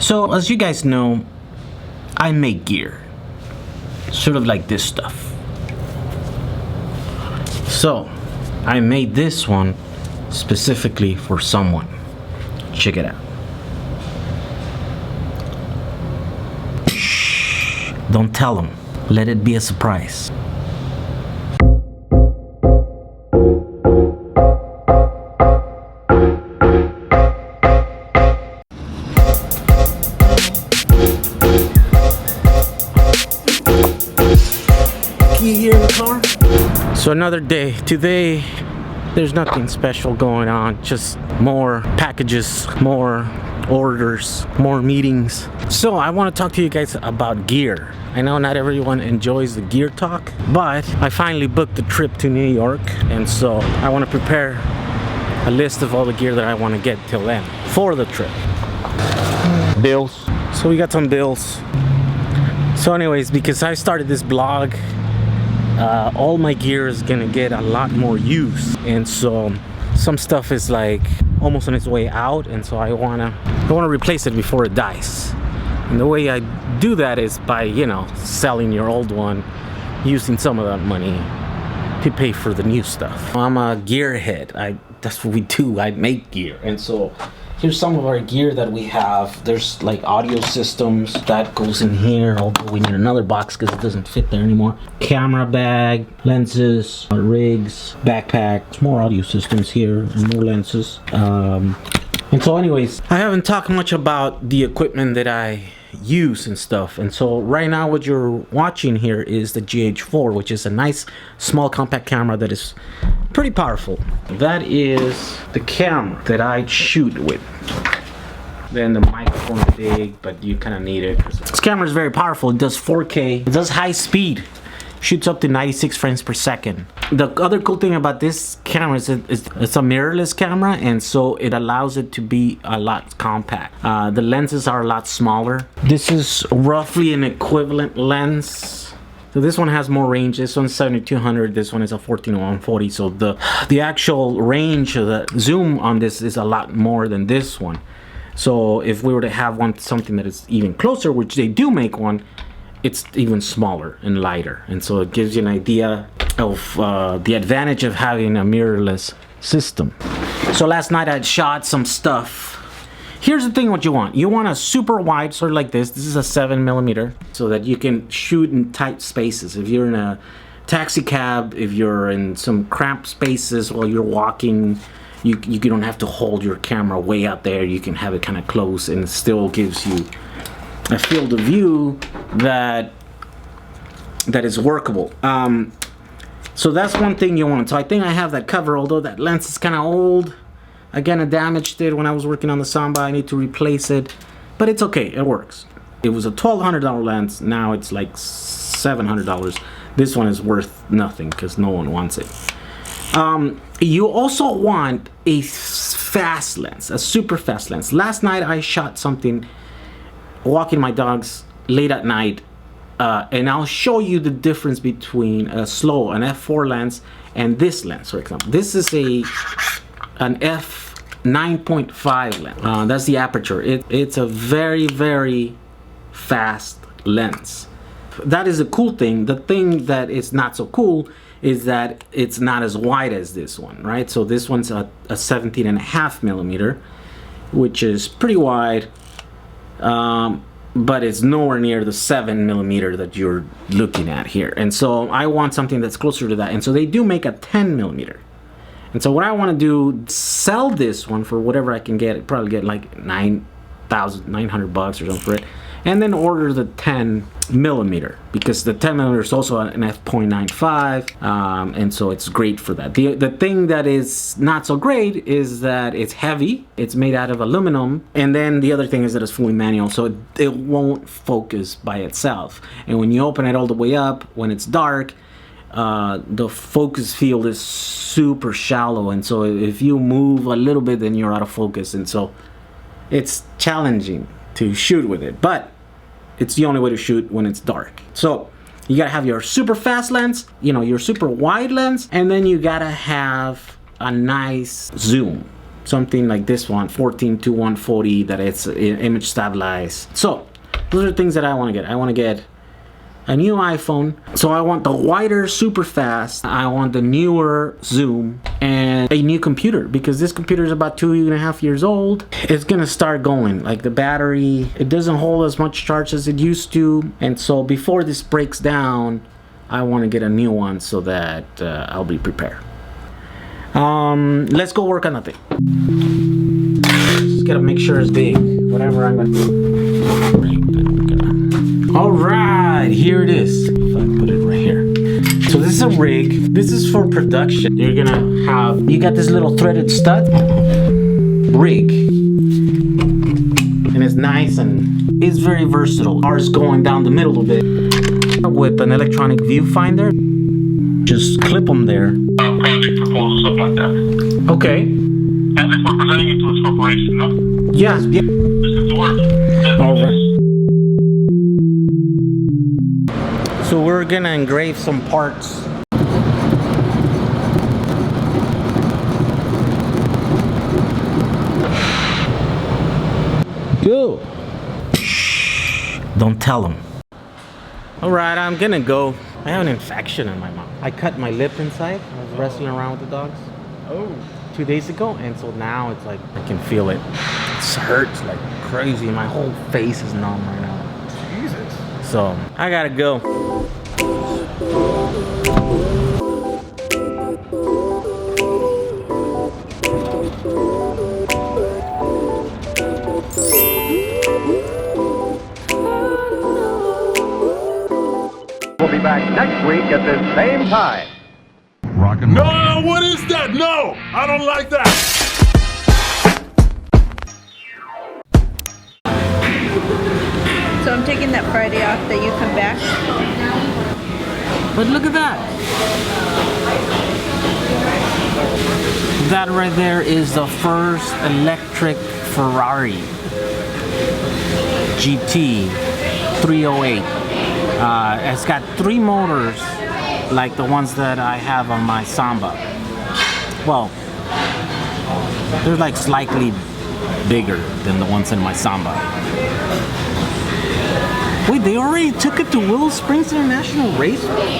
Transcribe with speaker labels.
Speaker 1: So as you guys know, I make gear, sort of like this stuff. So I made this one specifically for someone. Check it out. Shh, don't tell them. Let it be a surprise. Here in the car. So another day. Today there's nothing special going on, just more packages, more orders, more meetings. So I want to talk to you guys about gear. I know not everyone enjoys the gear talk, but I finally booked the trip to New York, and so I want to prepare a list of all the gear that I want to get till then for the trip. Bills. So we got some bills. So anyways, because I started this blog, all my gear is gonna get a lot more use, and so some stuff is like almost on its way out, and so I wanna replace it before it dies. And the way I do that is by, you know, selling your old one, using some of that money to pay for the new stuff. I'm a gearhead. That's what we do. I make gear, and so here's some of our gear that we have. There's like audio systems that goes in here, although we need another box because it doesn't fit there anymore. Camera bag, lenses, rigs, backpack, more audio systems here, and more lenses. And so anyways, I haven't talked much about the equipment that I use and stuff, and so right now what you're watching here is the GH4, which is a nice small compact camera that is pretty powerful. That is the camera that I shoot with. Then the microphone is big, but you kind of need it. This camera is very powerful. It does 4K. It does high speed. Shoots up to 96 frames per second. The other cool thing about this camera is it's a mirrorless camera, and so it allows it to be a lot compact. The lenses are a lot smaller. This is roughly an equivalent lens. So this one has more range. This one's 7200. This one is a 14-140. So the actual range of the zoom on this is a lot more than this one. So if we were to have something that is even closer, which they do make one, it's even smaller and lighter, and so it gives you an idea of the advantage of having a mirrorless system. So last night I shot some stuff. Here's the thing: what you want a super wide, sort of like this. This is a 7mm, so that you can shoot in tight spaces. If you're in a taxi cab, if you're in some cramped spaces while you're walking, you don't have to hold your camera way out there. You can have it kind of close, and it still gives you a field of view that is workable. So that's one thing you want. So I think I have that cover, although that lens is kind of old. Again, I damaged it when I was working on the Samba. I need to replace it, but it's okay, it works. It was a $1,200 lens, now it's like $700. This one is worth nothing because no one wants it. You also want a fast lens, a super fast lens. Last night I shot something walking my dogs late at night, and I'll show you the difference between an f4 lens and this lens. For example, this is an f9.5 lens. That's the aperture. It's a very, very fast lens. That is a cool thing. The thing that is not so cool is that it's not as wide as this one, right? So this one's a 17.5mm, which is pretty wide. But it's nowhere near the 7mm that you're looking at here, and so I want something that's closer to that, and so they do make a 10mm. And so what I want to do, sell this one for whatever I can get. Probably get like $900 or something for it, and then order the 10mm, because the 10mm is also an f.95, and so it's great for that. The thing that is not so great is that it's heavy. It's made out of aluminum, and then the other thing is that it's fully manual, so it won't focus by itself. And when you open it all the way up, when it's dark, the focus field is super shallow, and so if you move a little bit, then you're out of focus, and so it's challenging to shoot with it. But it's the only way to shoot when it's dark. So you gotta have your super fast lens, your super wide lens, and then you gotta have a nice zoom. something like this one, 14 to 140, that it's image stabilized. So those are things that I want to get. I want to get a new iPhone. So I want the wider super fast, I want the newer zoom, and a new computer, because this computer is about 2.5 years old. It's gonna start going, like the battery, it doesn't hold as much charge as it used to, and so before this breaks down, I want to get a new one so that I'll be prepared. Let's go work on the thing. Just gotta make sure it's big, whatever I'm gonna do. All right, here it is. If I put it right here. So this is a rig. This is for production. You're gonna have, you got this little threaded stud rig, and it's nice and it's very versatile. Ours going down the middle of it with an electronic viewfinder. Just clip them there.
Speaker 2: Project proposal, stuff like that.
Speaker 1: Okay.
Speaker 2: And if we're presenting it to a corporation, no?
Speaker 1: Yes. Yeah.
Speaker 2: This is the work.
Speaker 1: All right. So we're gonna engrave some parts. Go. Shh. Don't tell them. All right, I'm gonna go. I have an infection in my mouth. I cut my lip inside. I was wrestling around with the dogs. Oh. 2 days ago, and so now it's like I can feel it. It hurts like crazy. My whole face is numb right now. Jesus. So I gotta go.
Speaker 3: We'll be back next week at this same time.
Speaker 4: Rock and roll.
Speaker 5: No, what is that? No, I don't like that.
Speaker 6: So I'm taking that Friday off that you come back.
Speaker 1: But look at that. That right there is the first electric Ferrari GT 308. It's got 3 motors like the ones that I have on my Samba. Well, they're like slightly bigger than the ones in my Samba. Wait, they already took it to Willow Springs International Raceway?